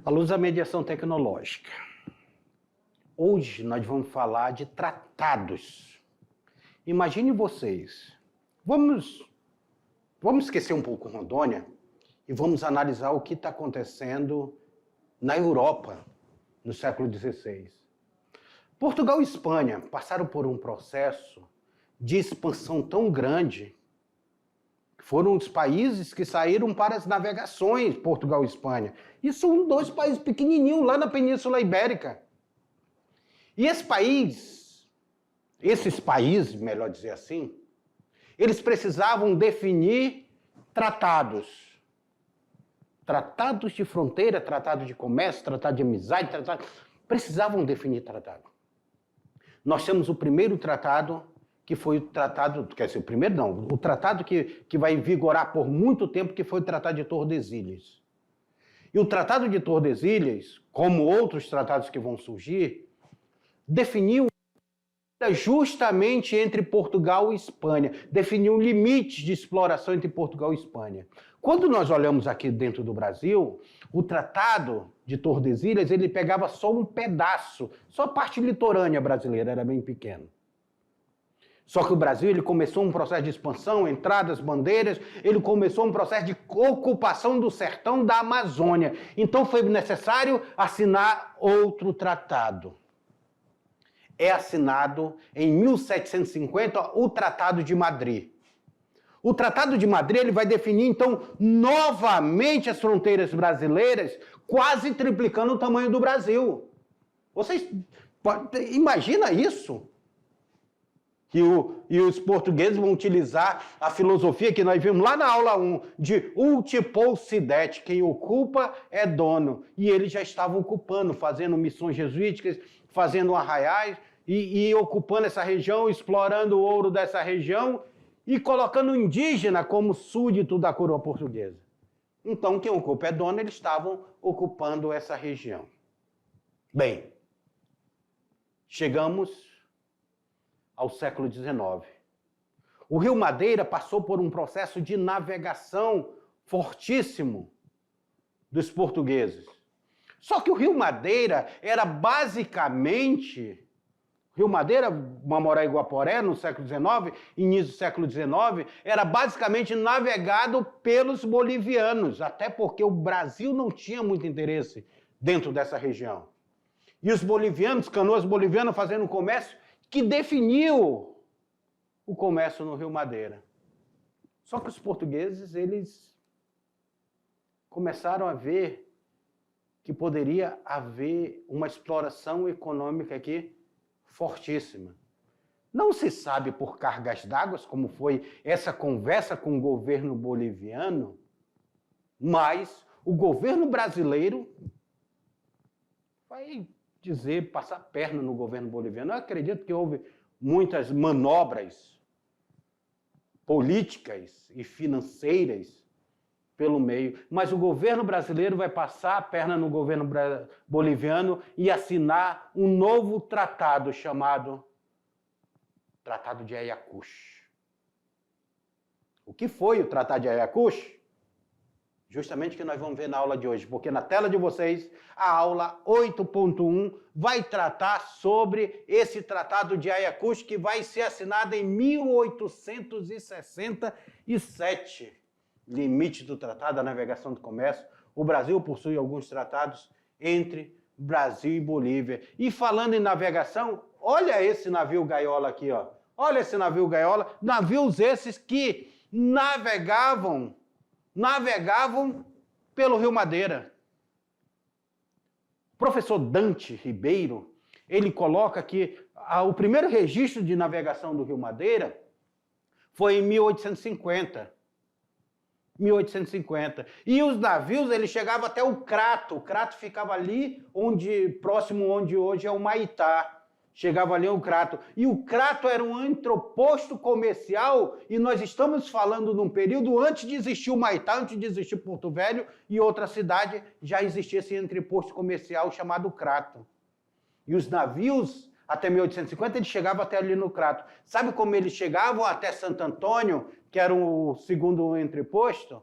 À luz da mediação tecnológica. Hoje nós vamos falar de tratados. Imagine vocês. Vamos esquecer um pouco Rondônia e vamos analisar o que está acontecendo na Europa no século XVI. Portugal e Espanha passaram por um processo de expansão tão grande. Foram os países que saíram para as navegações, Portugal e Espanha. E são dois países pequenininhos lá na Península Ibérica. E esses países, melhor dizer assim, eles precisavam definir tratados. Tratados de fronteira, tratado de comércio, tratado de amizade, precisavam definir tratado. Nós temos o primeiro tratado, que foi o tratado, quer dizer, o primeiro não, o tratado que vai vigorar por muito tempo, que foi o Tratado de Tordesilhas. E o Tratado de Tordesilhas, como outros tratados que vão surgir, definiu justamente entre Portugal e Espanha, definiu limites de exploração entre Portugal e Espanha. Quando nós olhamos aqui dentro do Brasil, o Tratado de Tordesilhas, ele pegava só um pedaço, só a parte litorânea brasileira, era bem pequeno. Só que o Brasil ele começou um processo de expansão, entradas, bandeiras, ele começou um processo de ocupação do sertão da Amazônia. Então foi necessário assinar outro tratado. É assinado em 1750 o Tratado de Madrid. O Tratado de Madrid ele vai definir, então, novamente as fronteiras brasileiras, quase triplicando o tamanho do Brasil. Vocês imagina isso? E os portugueses vão utilizar a filosofia que nós vimos lá na aula 1, de ultipolsidete, quem ocupa é dono. E eles já estavam ocupando, fazendo missões jesuíticas, fazendo arraiais, e ocupando essa região, explorando o ouro dessa região, e colocando o indígena como súdito da coroa portuguesa. Então, quem ocupa é dono, eles estavam ocupando essa região. Bem, chegamos ao século XIX. O Rio Madeira passou por um processo de navegação fortíssimo dos portugueses. Só que o Rio Madeira era basicamente... Rio Madeira, Mamoré e Guaporé, no século XIX, início do século XIX, era basicamente navegado pelos bolivianos, até porque o Brasil não tinha muito interesse dentro dessa região. E os bolivianos, canoas bolivianas fazendo comércio, que definiu o comércio no Rio Madeira. Só que os portugueses, eles começaram a ver que poderia haver uma exploração econômica aqui fortíssima. Não se sabe por cargas d'água, como foi essa conversa com o governo boliviano, mas o governo brasileiro vai dizer, passar perna no governo boliviano. Eu acredito que houve muitas manobras políticas e financeiras pelo meio, mas o governo brasileiro vai passar a perna no governo boliviano e assinar um novo tratado chamado Tratado de Ayacucho. O que foi o Tratado de Ayacucho? Justamente o que nós vamos ver na aula de hoje, porque na tela de vocês, a aula 8.1 vai tratar sobre esse Tratado de Ayacucho, que vai ser assinado em 1867. Limite do Tratado da Navegação do Comércio. O Brasil possui alguns tratados entre Brasil e Bolívia. E falando em navegação, olha esse navio gaiola aqui, ó. Olha esse navio gaiola. Navios esses que navegavam pelo Rio Madeira. O professor Dante Ribeiro, ele coloca que o primeiro registro de navegação do Rio Madeira foi em 1850. 1850. E os navios, eles chegavam até o Crato. O Crato ficava ali, próximo onde hoje é o Maitá. Chegava ali o Crato. E o Crato era um entreposto comercial, e nós estamos falando num período antes de existir o Maitá, antes de existir Porto Velho, e outra cidade já existia esse entreposto comercial chamado Crato. E os navios, até 1850, eles chegavam até ali no Crato. Sabe como eles chegavam até Santo Antônio, que era o segundo entreposto?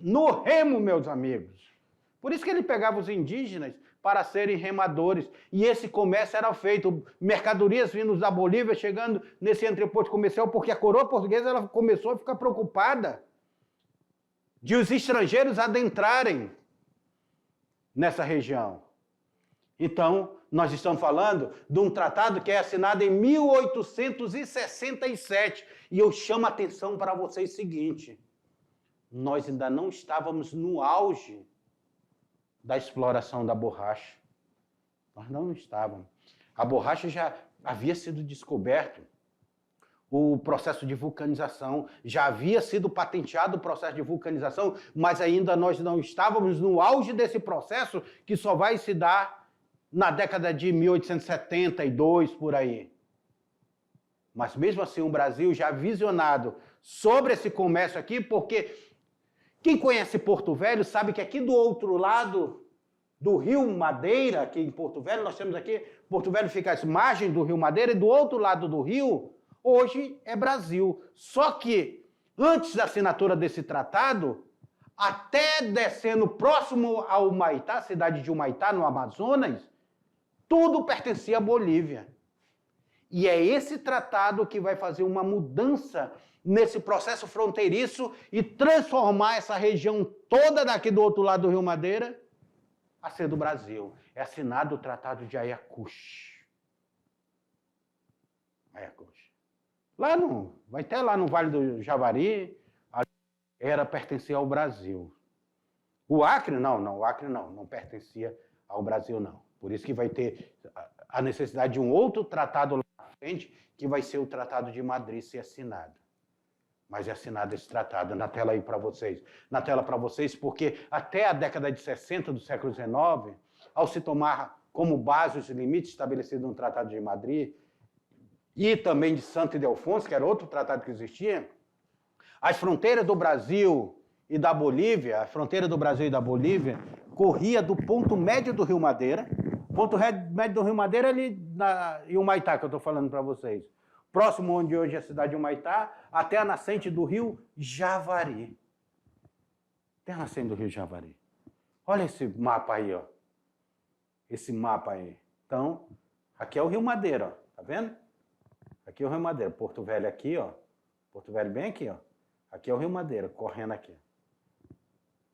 no remo, meus amigos. Por isso que ele pegava os indígenas para serem remadores. E esse comércio era feito, mercadorias vindas da Bolívia, chegando nesse entreposto comercial, porque a coroa portuguesa ela começou a ficar preocupada de os estrangeiros adentrarem nessa região. Então, nós estamos falando de um tratado que é assinado em 1867. E eu chamo a atenção para vocês o seguinte: nós ainda não estávamos no auge da exploração da borracha. Nós não estávamos. A borracha já havia sido descoberto. O processo de vulcanização, já havia sido patenteado o processo de vulcanização, mas ainda nós não estávamos no auge desse processo, que só vai se dar na década de 1872, por aí. Mas mesmo assim o Brasil já visionado sobre esse comércio aqui, porque quem conhece Porto Velho sabe que aqui do outro lado do Rio Madeira, aqui em Porto Velho, nós temos aqui, Porto Velho fica à margem do Rio Madeira, e do outro lado do rio, hoje é Brasil. Só que, antes da assinatura desse tratado, até descendo próximo a Humaitá, cidade de Humaitá, no Amazonas, tudo pertencia à Bolívia. E é esse tratado que vai fazer uma mudança nesse processo fronteiriço e transformar essa região toda daqui do outro lado do Rio Madeira a ser do Brasil. É assinado o Tratado de Ayacucho. Ayacucho. Vai ter lá no Vale do Javari, pertencia ao Brasil. O Acre, não, o Acre não pertencia ao Brasil, não. Por isso que vai ter a necessidade de um outro tratado lá na frente, que vai ser o Tratado de Madrid ser assinado. Mas é assinado esse tratado, na tela aí para vocês. Na tela para vocês, porque até a década de 60 do século XIX, ao se tomar como base os limites estabelecidos no Tratado de Madrid, e também de Santo Ildefonso, que era outro tratado que existia, as fronteiras do Brasil e da Bolívia, a fronteira do Brasil e da Bolívia, corria do ponto médio do Rio Madeira, ponto médio do Rio Madeira ali em Humaitá, que eu estou falando para vocês, próximo onde hoje é a cidade de Humaitá, até a nascente do rio Javari. Até a nascente do rio Javari. Olha esse mapa aí, ó. Esse mapa aí. Então, aqui é o Rio Madeira, ó. Tá vendo? Aqui é o Rio Madeira. Porto Velho aqui, ó. Porto Velho bem aqui, ó. Aqui é o Rio Madeira, correndo aqui.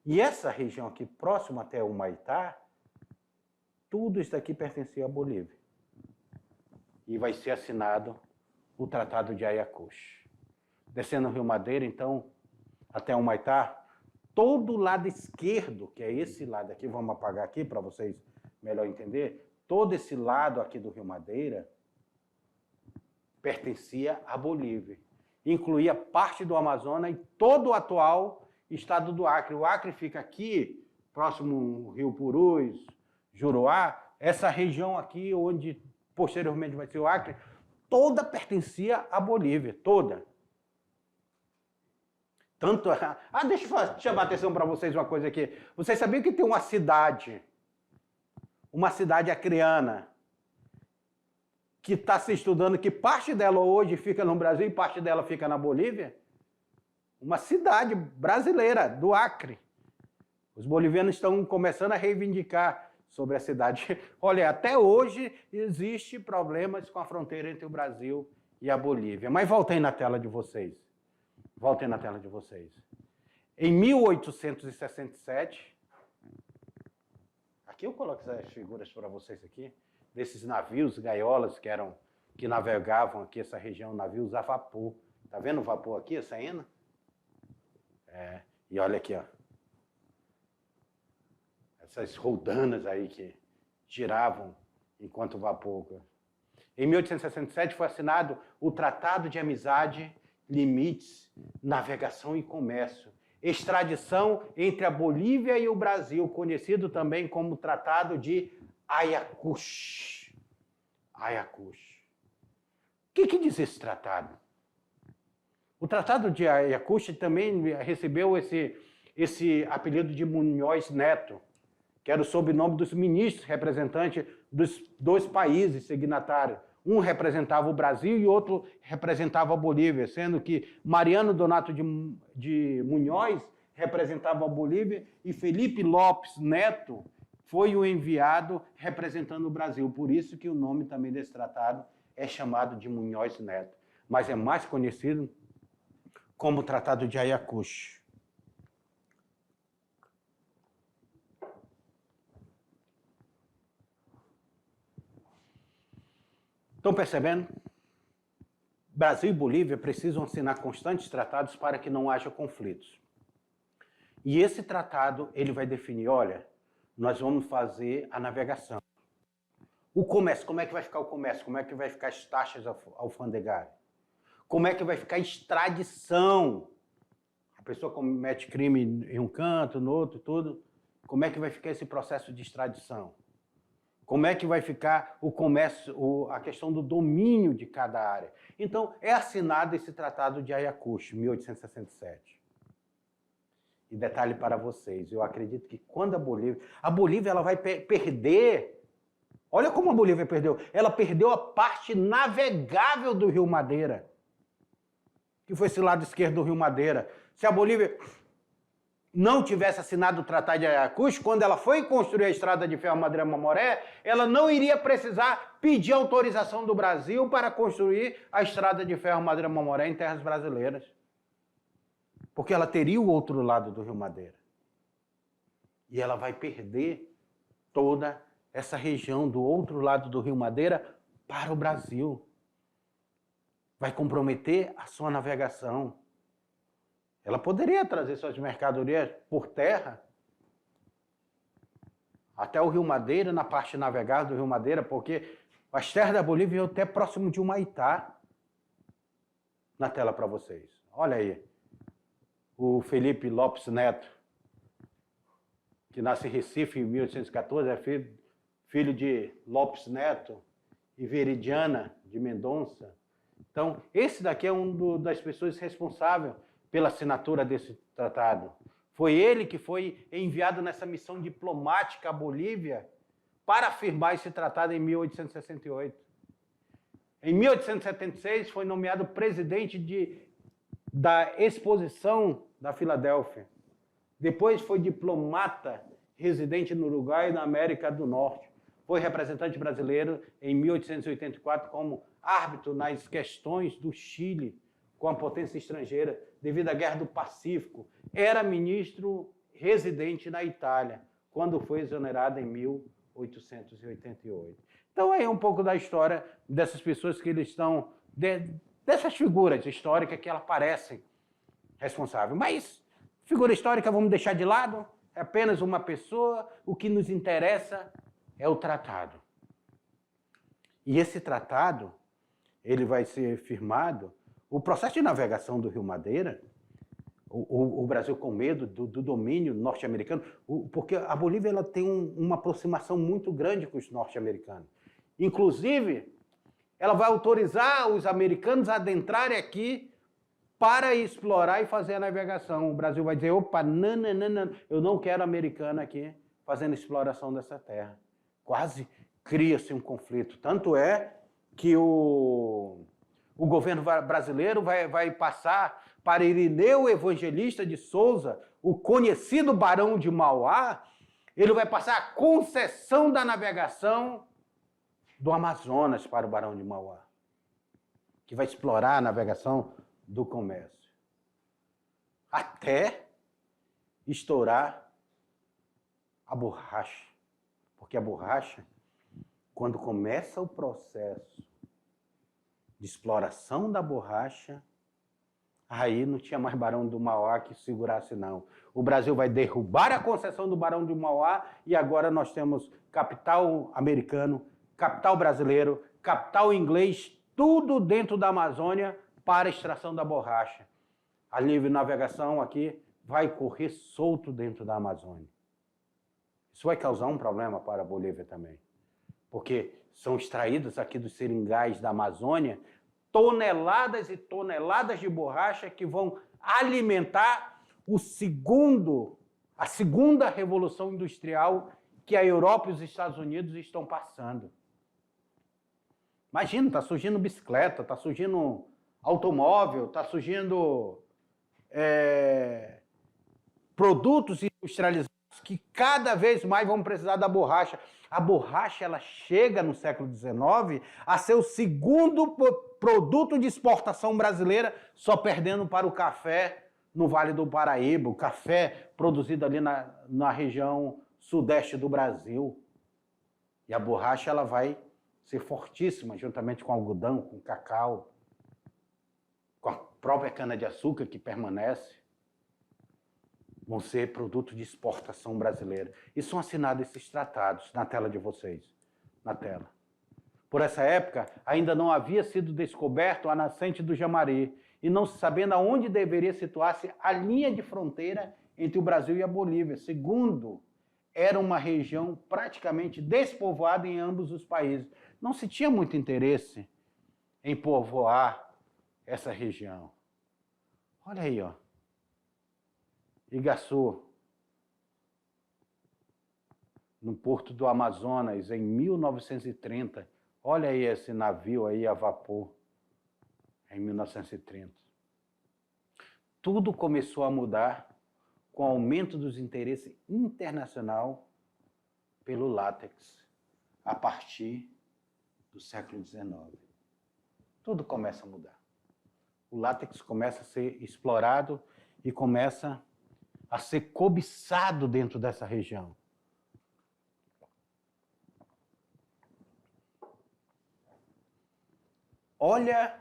E essa região aqui, próximo até Humaitá, tudo isso daqui pertencia à Bolívia. E vai ser assinado o Tratado de Ayacucho. Descendo o Rio Madeira, então, até Humaitá, todo o lado esquerdo, que é esse lado aqui, vamos apagar aqui para vocês melhor entender, todo esse lado aqui do Rio Madeira pertencia à Bolívia. Incluía parte do Amazonas e todo o atual estado do Acre. O Acre fica aqui, próximo ao Rio Purus, Juruá, essa região aqui onde posteriormente vai ser o Acre, toda pertencia à Bolívia, toda. Tanto... deixa eu chamar a atenção para vocês uma coisa aqui. Vocês sabiam que tem uma cidade acreana, que está se estudando, que parte dela hoje fica no Brasil e parte dela fica na Bolívia? Uma cidade brasileira, do Acre. Os bolivianos estão começando a reivindicar sobre a cidade. Olha, até hoje existe problemas com a fronteira entre o Brasil e a Bolívia. Mas voltem na tela de vocês. Voltem na tela de vocês. Em 1867, aqui eu coloco essas figuras para vocês aqui, desses navios, gaiolas que navegavam aqui essa região, navios a vapor. Tá vendo o vapor aqui, saindo? E olha aqui, ó. Essas roldanas aí que giravam enquanto o vapor. Em 1867 foi assinado o Tratado de Amizade, Limites, Navegação e Comércio. Extradição entre a Bolívia e o Brasil, conhecido também como Tratado de Ayacucho. Ayacucho. O que diz esse tratado? O Tratado de Ayacucho também recebeu esse apelido de Munhoz Neto, que era o sobrenome dos ministros representantes dos dois países signatários. Um representava o Brasil e outro representava a Bolívia, sendo que Mariano Donato de Munhoz representava a Bolívia, e Felipe Lopes Neto foi o enviado representando o Brasil. Por isso que o nome também desse tratado é chamado de Munhoz Neto, mas é mais conhecido como Tratado de Ayacucho. Estão percebendo? Brasil e Bolívia precisam assinar constantes tratados para que não haja conflitos. E esse tratado, ele vai definir, olha, nós vamos fazer a navegação. O comércio, como é que vai ficar o comércio? Como é que vai ficar as taxas alfandegárias? Como é que vai ficar a extradição? A pessoa comete crime em um canto, no outro, tudo. Como é que vai ficar esse processo de extradição? Como é que vai ficar o comércio, a questão do domínio de cada área? Então, é assinado esse Tratado de Ayacucho, 1867. E detalhe para vocês, eu acredito que quando a Bolívia ela vai perder, olha como a Bolívia perdeu, ela perdeu a parte navegável do Rio Madeira, que foi esse lado esquerdo do Rio Madeira. Se a Bolívia não tivesse assinado o Tratado de Ayacucho, quando ela foi construir a estrada de ferro Madeira-Mamoré, ela não iria precisar pedir autorização do Brasil para construir a estrada de ferro Madeira-Mamoré em terras brasileiras. Porque ela teria o outro lado do Rio Madeira. E ela vai perder toda essa região do outro lado do Rio Madeira para o Brasil. Vai comprometer a sua navegação. Ela poderia trazer suas mercadorias por terra até o Rio Madeira, na parte navegável do Rio Madeira, porque as terras da Bolívia iam até próximo de Humaitá. Na tela para vocês. Olha aí. O Felipe Lopes Neto, que nasce em Recife em 1814, é filho de Lopes Neto e Veridiana de Mendonça. Então, esse daqui é das pessoas responsáveis pela assinatura desse tratado. Foi ele que foi enviado nessa missão diplomática à Bolívia para firmar esse tratado em 1868. Em 1876, foi nomeado presidente da Exposição da Filadélfia. Depois foi diplomata residente no Uruguai e na América do Norte. Foi representante brasileiro em 1884 como árbitro nas questões do Chile com a potência estrangeira devido à Guerra do Pacífico. Era ministro residente na Itália, quando foi exonerado em 1888. Então é um pouco da história dessas pessoas que eles estão... dessas figuras históricas que elas parecem responsáveis. Mas figura histórica vamos deixar de lado, é apenas uma pessoa, o que nos interessa é o tratado. E esse tratado, ele vai ser firmado, o processo de navegação do Rio Madeira, o Brasil com medo do domínio norte-americano, porque a Bolívia ela tem uma aproximação muito grande com os norte-americanos. Inclusive, ela vai autorizar os americanos a adentrarem aqui para explorar e fazer a navegação. O Brasil vai dizer, opa, não, eu não quero americano aqui fazendo exploração dessa terra. Quase cria-se um conflito. Tanto é que o governo brasileiro vai passar para Irineu Evangelista de Souza, o conhecido Barão de Mauá, ele vai passar a concessão da navegação do Amazonas para o Barão de Mauá, que vai explorar a navegação do comércio, até estourar a borracha. Porque a borracha, quando começa o processo de exploração da borracha, aí não tinha mais Barão do Mauá que segurasse, não. O Brasil vai derrubar a concessão do Barão do Mauá e agora nós temos capital americano, capital brasileiro, capital inglês, tudo dentro da Amazônia para a extração da borracha. A livre navegação aqui vai correr solto dentro da Amazônia. Isso vai causar um problema para a Bolívia também, porque são extraídos aqui dos seringais da Amazônia toneladas e toneladas de borracha que vão alimentar a segunda revolução industrial que a Europa e os Estados Unidos estão passando. Imagina, está surgindo bicicleta, está surgindo automóvel, está surgindo produtos industrializados que cada vez mais vão precisar da borracha. A borracha ela chega no século XIX a ser o segundo produto de exportação brasileira, só perdendo para o café no Vale do Paraíba, o café produzido ali na região sudeste do Brasil. E a borracha ela vai ser fortíssima, juntamente com algodão, com cacau, com a própria cana-de-açúcar que permanece, vão ser produto de exportação brasileira. E são assinados esses tratados na tela de vocês, na tela. Por essa época, ainda não havia sido descoberto a nascente do Jamari, e não se sabendo aonde deveria situar-se a linha de fronteira entre o Brasil e a Bolívia. Segundo, era uma região praticamente despovoada em ambos os países. Não se tinha muito interesse em povoar essa região. Olha aí, ó. Igaçu, no porto do Amazonas, em 1930. Olha aí esse navio aí a vapor, em 1930. Tudo começou a mudar com o aumento dos interesses internacional pelo látex a partir do século XIX. Tudo começa a mudar. O látex começa a ser explorado e começa a ser cobiçado dentro dessa região. Olha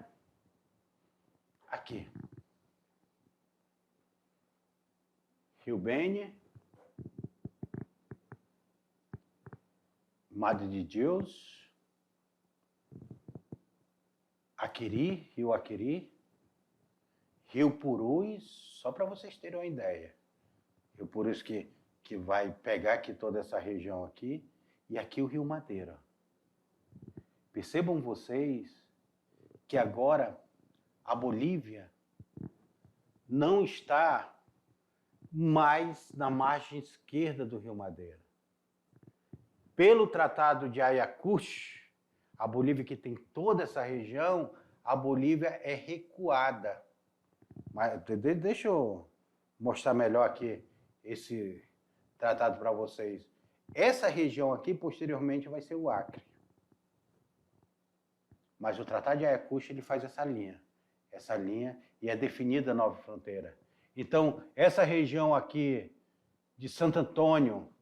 aqui. Rio Beni, Madre de Deus, Aquiri, Rio Aquiri, Rio Purus, só para vocês terem uma ideia. Rio Purus que vai pegar aqui toda essa região aqui, e aqui o Rio Madeira. Percebam vocês que agora a Bolívia não está mais na margem esquerda do Rio Madeira. Pelo Tratado de Ayacucho, a Bolívia que tem toda essa região, a Bolívia é recuada. Mas deixa eu mostrar melhor aqui esse tratado para vocês. Essa região aqui, posteriormente, vai ser o Acre. Mas o Tratado de Ayacucho ele faz essa linha, e é definida a nova fronteira. Então, essa região aqui de Santo Antônio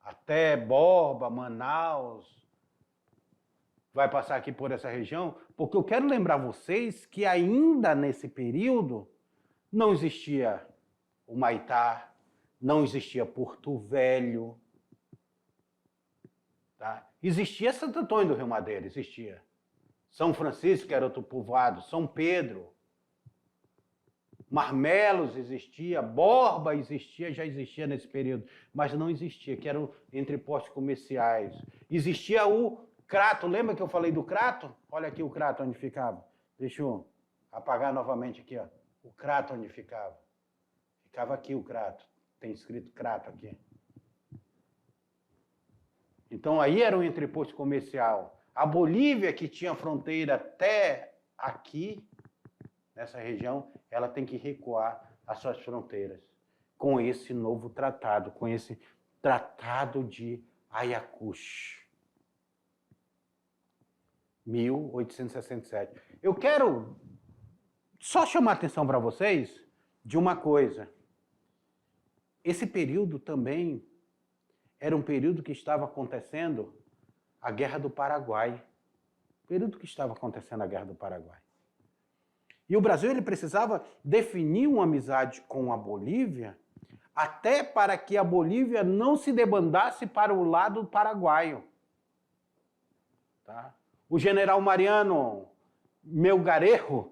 até Borba, Manaus, vai passar aqui por essa região, porque eu quero lembrar vocês que ainda nesse período não existia o Maitá, não existia Porto Velho, tá? Existia Santo Antônio do Rio Madeira, existia. São Francisco, que era outro povoado, São Pedro, Marmelos existia, Borba existia, já existia nesse período, mas não existia, que eram entrepostos comerciais. Existia o Crato, lembra que eu falei do Crato? Olha aqui o Crato onde ficava. Deixa eu apagar novamente aqui, ó. O Crato onde ficava. Ficava aqui o Crato, tem escrito Crato aqui. Então aí era um entreposto comercial. A Bolívia, que tinha fronteira até aqui, nessa região, ela tem que recuar as suas fronteiras com esse novo tratado, com esse Tratado de Ayacucho, 1867. Eu quero só chamar a atenção para vocês de uma coisa. Esse período também era um período que estava acontecendo a Guerra do Paraguai. Período que estava acontecendo a Guerra do Paraguai. E o Brasil ele precisava definir uma amizade com a Bolívia, até para que a Bolívia não se debandasse para o lado paraguaio. Tá? O general Mariano Melgarejo,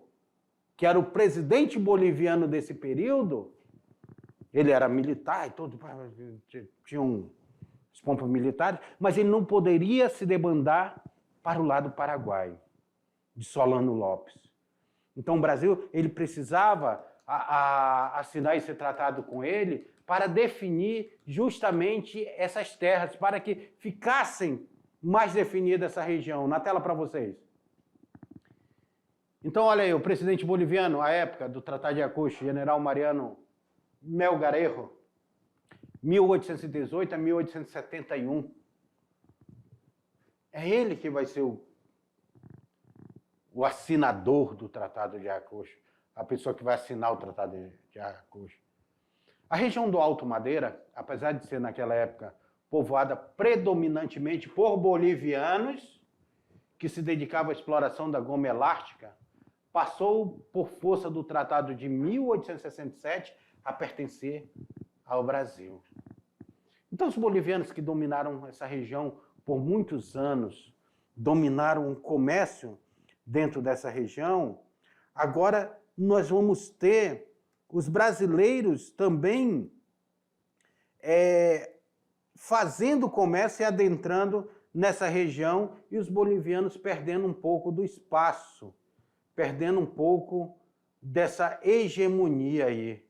que era o presidente boliviano desse período, ele era militar e tudo, tinha os pompas militares, mas ele não poderia se debandar para o lado paraguaio, de Solano Lopes. Então o Brasil ele precisava assinar esse tratado com ele para definir justamente essas terras, para que ficassem mais definida essa região. Na tela para vocês. Então olha aí, o presidente boliviano, à época do Tratado de Ayacucho, general Mariano Melgarejo, 1818 a 1871. É ele que vai ser o assinador do Tratado de Ayacucho, a pessoa que vai assinar o Tratado de Ayacucho. A região do Alto Madeira, apesar de ser naquela época povoada predominantemente por bolivianos, que se dedicavam à exploração da goma elástica, passou, por força do Tratado de 1867, a pertencer ao Brasil. Então, os bolivianos que dominaram essa região por muitos anos, dominaram o comércio dentro dessa região, agora nós vamos ter os brasileiros também fazendo comércio e adentrando nessa região e os bolivianos perdendo um pouco do espaço, perdendo um pouco dessa hegemonia aí.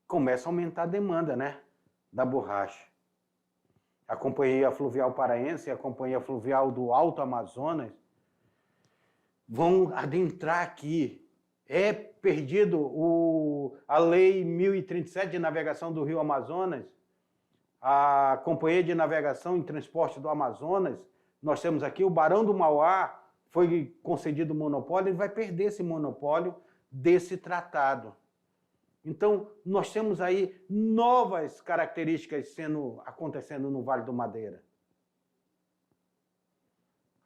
Começa a aumentar a demanda, né, da borracha. A Companhia Fluvial Paraense e a Companhia Fluvial do Alto Amazonas vão adentrar aqui. É perdido a Lei 1037 de navegação do Rio Amazonas, a Companhia de Navegação e Transporte do Amazonas, nós temos aqui o Barão do Mauá, foi concedido o monopólio, ele vai perder esse monopólio desse tratado. Então, nós temos aí novas características acontecendo no Vale do Madeira.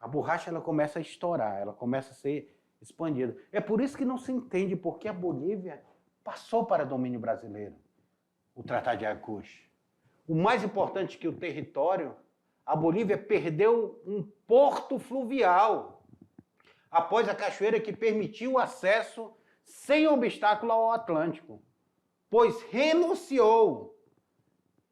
A borracha ela começa a estourar, ela começa a ser expandida. É por isso que não se entende por que a Bolívia passou para domínio brasileiro, o Tratado de Ayacucho. O mais importante que o território, a Bolívia perdeu um porto fluvial após a cachoeira que permitiu o acesso sem obstáculo ao Atlântico, pois renunciou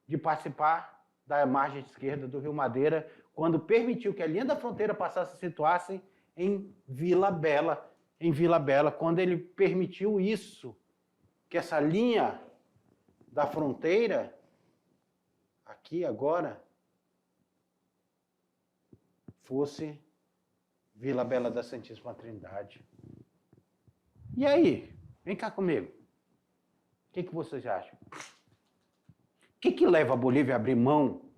de participar da margem esquerda do Rio Madeira quando permitiu que a linha da fronteira passasse a situar-se em Vila Bela, quando ele permitiu isso, que essa linha da fronteira, aqui agora, fosse Vila Bela da Santíssima Trindade. E aí? Vem cá comigo. O que vocês acham? O que leva a Bolívia a abrir mão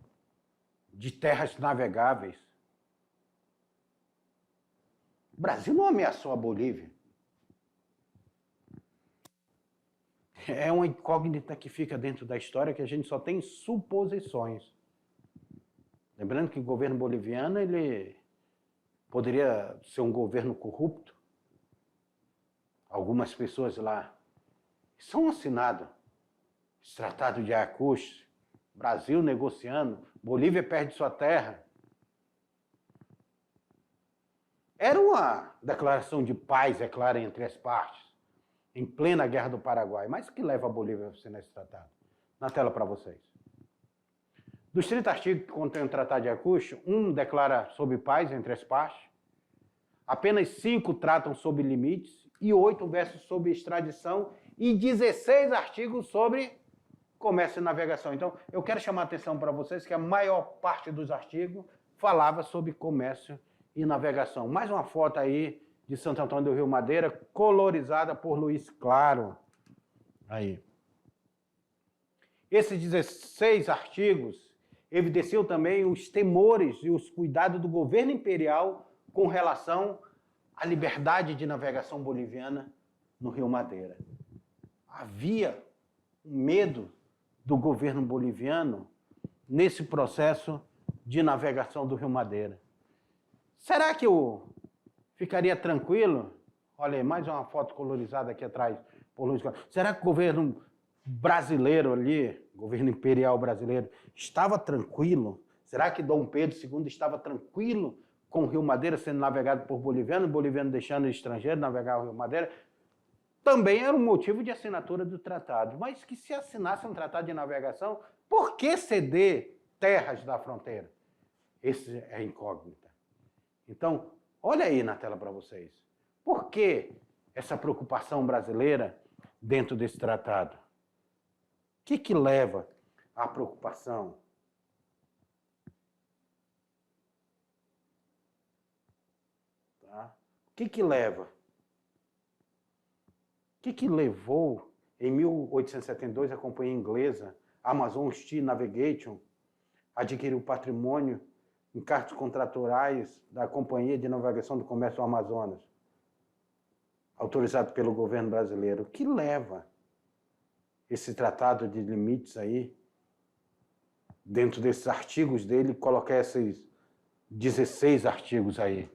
de terras navegáveis? O Brasil não ameaçou a Bolívia. É uma incógnita que fica dentro da história que a gente só tem suposições. Lembrando que o governo boliviano ele poderia ser um governo corrupto. Algumas pessoas lá são assinados esse Tratado de Ayacucho, Brasil negociando, Bolívia perde sua terra. Era uma declaração de paz, é claro, entre as partes, em plena Guerra do Paraguai. Mas o que leva a Bolívia a assinar esse tratado? Na tela para vocês. Dos 30 artigos que contém o Tratado de Ayacucho, 1 declara sobre paz entre as partes, apenas 5 tratam sobre limites e 8 versos sobre extradição e 16 artigos sobre comércio e navegação. Então, eu quero chamar a atenção para vocês que a maior parte dos artigos falava sobre comércio e navegação. Mais uma foto aí de Santo Antônio do Rio Madeira, colorizada por Luiz Claro. Aí. Esses 16 artigos evidenciam também os temores e os cuidados do governo imperial com relação à liberdade de navegação boliviana no Rio Madeira. Havia um medo do governo boliviano nesse processo de navegação do Rio Madeira. Será que eu ficaria tranquilo? Olha aí, mais uma foto colorizada aqui atrás por Luiz Claro. Será que o governo brasileiro ali, governo imperial brasileiro, estava tranquilo? Será que Dom Pedro II estava tranquilo com o Rio Madeira sendo navegado por boliviano, boliviano deixando o estrangeiro navegar o Rio Madeira? Também era um motivo de assinatura do tratado. Mas que se assinasse um tratado de navegação, por que ceder terras da fronteira? Essa é a incógnita. Então, olha aí na tela para vocês. Por que essa preocupação brasileira dentro desse tratado? O que leva à preocupação? Tá? O que leva? O que levou Em 1872, a companhia inglesa Amazon Steam Navigation adquiriu patrimônio em cartas contratuais da Companhia de Navegação do Comércio do Amazonas, autorizado pelo governo brasileiro. O que leva esse tratado de limites aí, dentro desses artigos dele, colocar esses 16 artigos aí?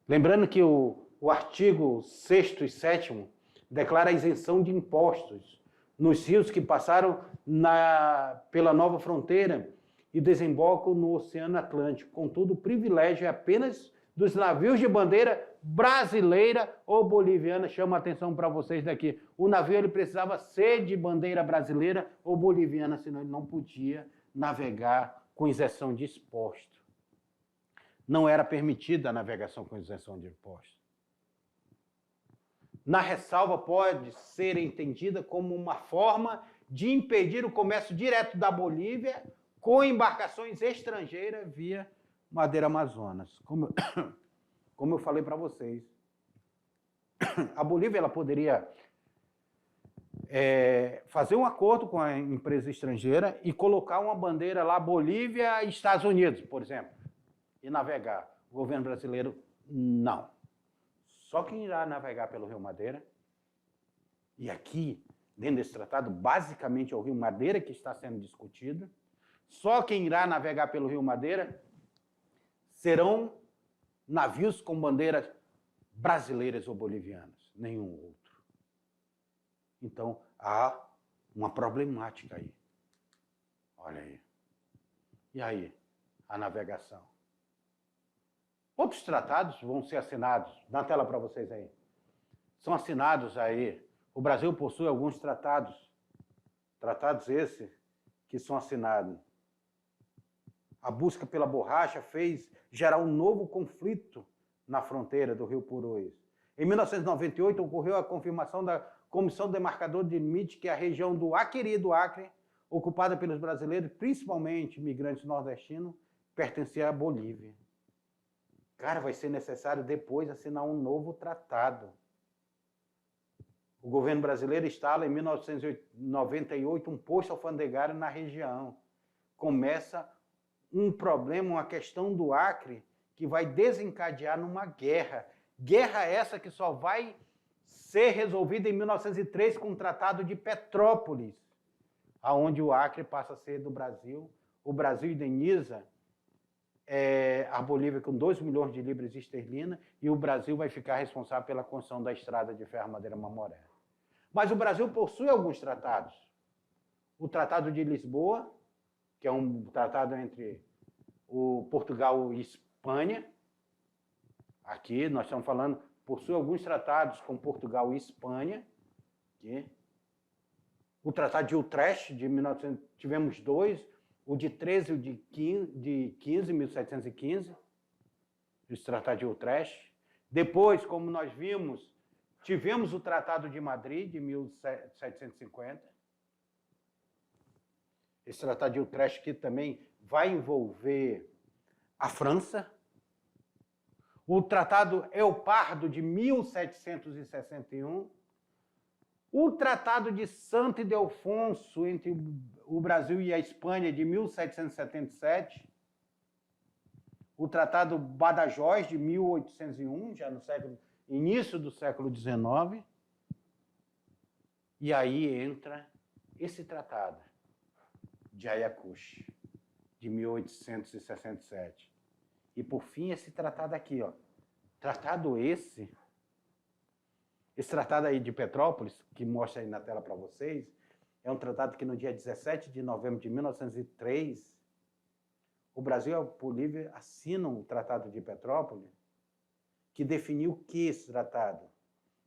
Lembrando que o artigo 6º e 7º declara a isenção de impostos nos rios que passaram pela nova fronteira e desembocam no Oceano Atlântico. Contudo, o privilégio é apenas dos navios de bandeira brasileira ou boliviana. Chama a atenção para vocês daqui. O navio ele precisava ser de bandeira brasileira ou boliviana, senão ele não podia navegar com isenção de imposto. Não era permitida a navegação com isenção de imposto. Na ressalva, pode ser entendida como uma forma de impedir o comércio direto da Bolívia com embarcações estrangeiras via Madeira Amazonas. Como eu falei para vocês, a Bolívia ela poderia fazer um acordo com a empresa estrangeira e colocar uma bandeira lá, Bolívia e Estados Unidos, por exemplo, e navegar. O governo brasileiro, não. Só quem irá navegar pelo Rio Madeira, e aqui, dentro desse tratado, basicamente é o Rio Madeira que está sendo discutido, só quem irá navegar pelo Rio Madeira serão navios com bandeiras brasileiras ou bolivianas, nenhum outro. Então, há uma problemática aí. Olha aí. E aí, a navegação? Outros tratados vão ser assinados. Dá na tela para vocês aí. São assinados aí. O Brasil possui alguns tratados. Tratados esses que são assinados. A busca pela borracha fez gerar um novo conflito na fronteira do Rio Purus. Em 1998, ocorreu a confirmação da Comissão Demarcadora de Limite que a região do Acre e do Acre, ocupada pelos brasileiros, principalmente imigrantes nordestinos, pertencia à Bolívia. Cara, vai ser necessário depois assinar um novo tratado. O governo brasileiro instala em 1998 um posto alfandegário na região. Começa um problema, uma questão do Acre, que vai desencadear numa guerra. Guerra essa que só vai ser resolvida em 1903 com o Tratado de Petrópolis, aonde o Acre passa a ser do Brasil. O Brasil indeniza a Bolívia com 2 milhões de libras esterlinas e o Brasil vai ficar responsável pela construção da estrada de ferro Madeira Mamoré. Mas o Brasil possui alguns tratados. O Tratado de Lisboa, que é um tratado entre o Portugal e Espanha. Aqui nós estamos falando, possui alguns tratados com Portugal e Espanha. Aqui. O Tratado de Utrecht, de 1900, tivemos dois, o de 13 e o de 1715, esse Tratado de Utrecht. Depois, como nós vimos, tivemos o Tratado de Madrid, de 1750. Esse Tratado de Utrecht aqui também vai envolver a França. O Tratado Elpardo, de 1761. O Tratado de Santo Ildefonso, entre o Brasil e a Espanha, de 1777. O Tratado Badajoz, de 1801, já no início do século XIX. E aí entra esse tratado de Ayacucho, de 1867. E, por fim, esse tratado aqui, ó. Tratado esse tratado aí de Petrópolis, que mostra aí na tela para vocês, é um tratado que no dia 17 de novembro de 1903, o Brasil e a Bolívia assinam o Tratado de Petrópolis, que definiu o que esse tratado?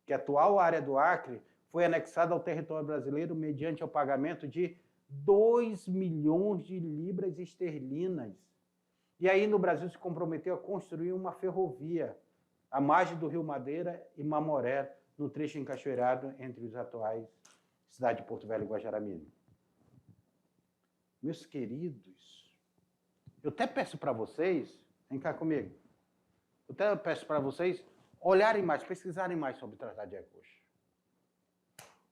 Que a atual área do Acre foi anexada ao território brasileiro mediante o pagamento de 2 milhões de libras esterlinas. E aí no Brasil se comprometeu a construir uma ferrovia à margem do Rio Madeira e Mamoré, no trecho encachoeirado entre os atuais cidade de Porto Velho e Guajará-Mirim. Meus queridos, eu até peço para vocês, vem cá comigo, eu até peço para vocês olharem mais, pesquisarem mais sobre o Tratado de Ayacucho.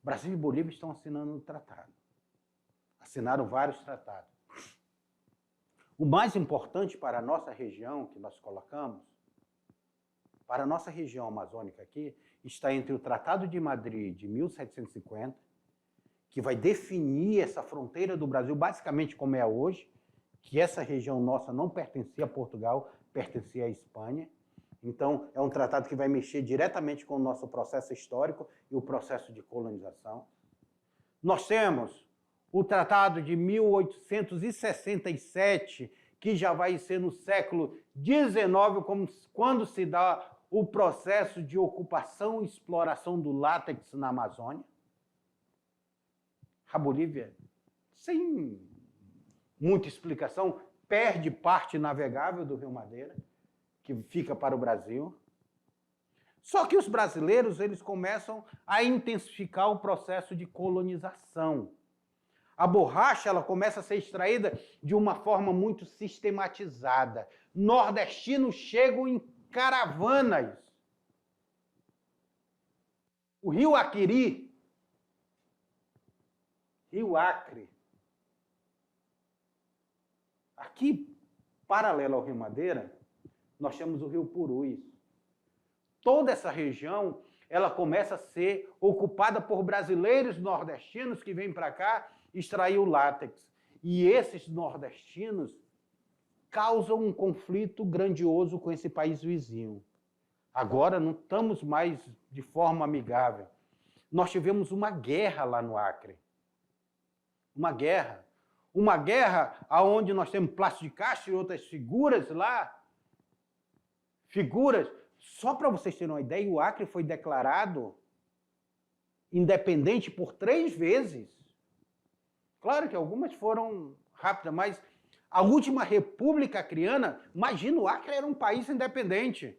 Brasil e Bolívia estão assinando um tratado. Assinaram vários tratados. O mais importante para a nossa região, que nós colocamos, para a nossa região amazônica aqui, está entre o Tratado de Madrid de 1750, que vai definir essa fronteira do Brasil basicamente como é hoje, que essa região nossa não pertencia a Portugal, pertencia à Espanha. Então, é um tratado que vai mexer diretamente com o nosso processo histórico e o processo de colonização. Nós temos o Tratado de 1867, que já vai ser no século XIX, quando se dá o processo de ocupação e exploração do látex na Amazônia. A Bolívia, sem muita explicação, perde parte navegável do Rio Madeira, que fica para o Brasil. Só que os brasileiros, eles começam a intensificar o processo de colonização. A borracha, ela começa a ser extraída de uma forma muito sistematizada. Nordestinos chegam em caravanas. O Rio Aquiri, Rio Acre, aqui, paralelo ao Rio Madeira, nós temos o Rio Purus. Toda essa região, ela começa a ser ocupada por brasileiros nordestinos que vêm para cá extrair o látex. E esses nordestinos causam um conflito grandioso com esse país vizinho. Agora não estamos mais de forma amigável. Nós tivemos uma guerra lá no Acre. Uma guerra onde nós temos Plácido de Castro e outras figuras lá. Figuras. Só para vocês terem uma ideia, o Acre foi declarado independente por 3 vezes. Claro que algumas foram rápidas, mas a última república acreana, imagina, o Acre era um país independente.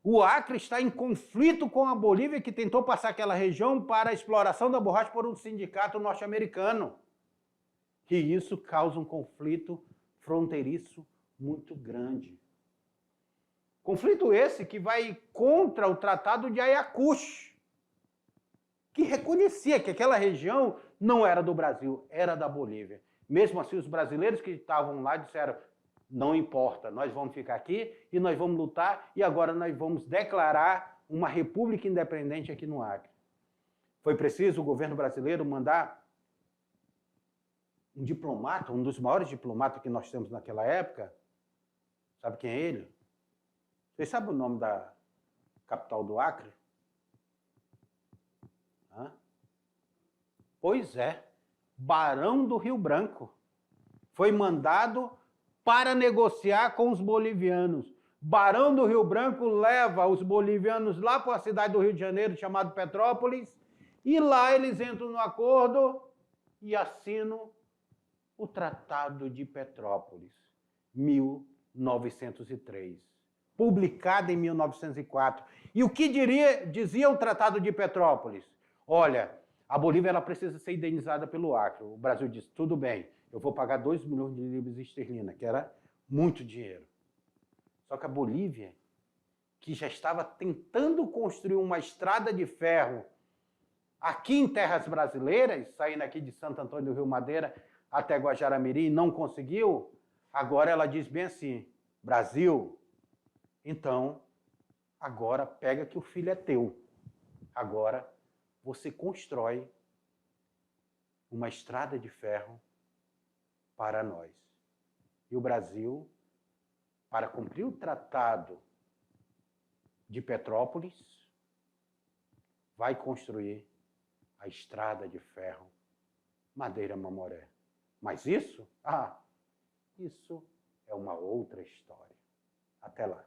O Acre está em conflito com a Bolívia, que tentou passar aquela região para a exploração da borracha por um sindicato norte-americano. E isso causa um conflito fronteiriço muito grande. Conflito esse que vai contra o Tratado de Ayacucho, que reconhecia que aquela região não era do Brasil, era da Bolívia. Mesmo assim, os brasileiros que estavam lá disseram, não importa, nós vamos ficar aqui e nós vamos lutar e agora nós vamos declarar uma república independente aqui no Acre. Foi preciso o governo brasileiro mandar um diplomata, um dos maiores diplomatas que nós temos naquela época. Sabe quem é ele? Vocês sabem o nome da capital do Acre? Hã? Pois é, Barão do Rio Branco. Foi mandado para negociar com os bolivianos. Barão do Rio Branco leva os bolivianos lá para a cidade do Rio de Janeiro, chamada Petrópolis, e lá eles entram no acordo e assinam o Tratado de Petrópolis, 1903, publicado em 1904. E o que dizia o Tratado de Petrópolis? Olha, a Bolívia ela precisa ser indenizada pelo Acre. O Brasil disse, tudo bem, eu vou pagar 2 milhões de libras esterlinas, que era muito dinheiro. Só que a Bolívia, que já estava tentando construir uma estrada de ferro aqui em terras brasileiras, saindo aqui de Santo Antônio do Rio Madeira até Guajará-Mirim, não conseguiu, agora ela diz bem assim, Brasil, então, agora pega que o filho é teu. Agora você constrói uma estrada de ferro para nós. E o Brasil, para cumprir o Tratado de Petrópolis, vai construir a estrada de ferro Madeira-Mamoré. Mas isso? Isso é uma outra história. Até lá.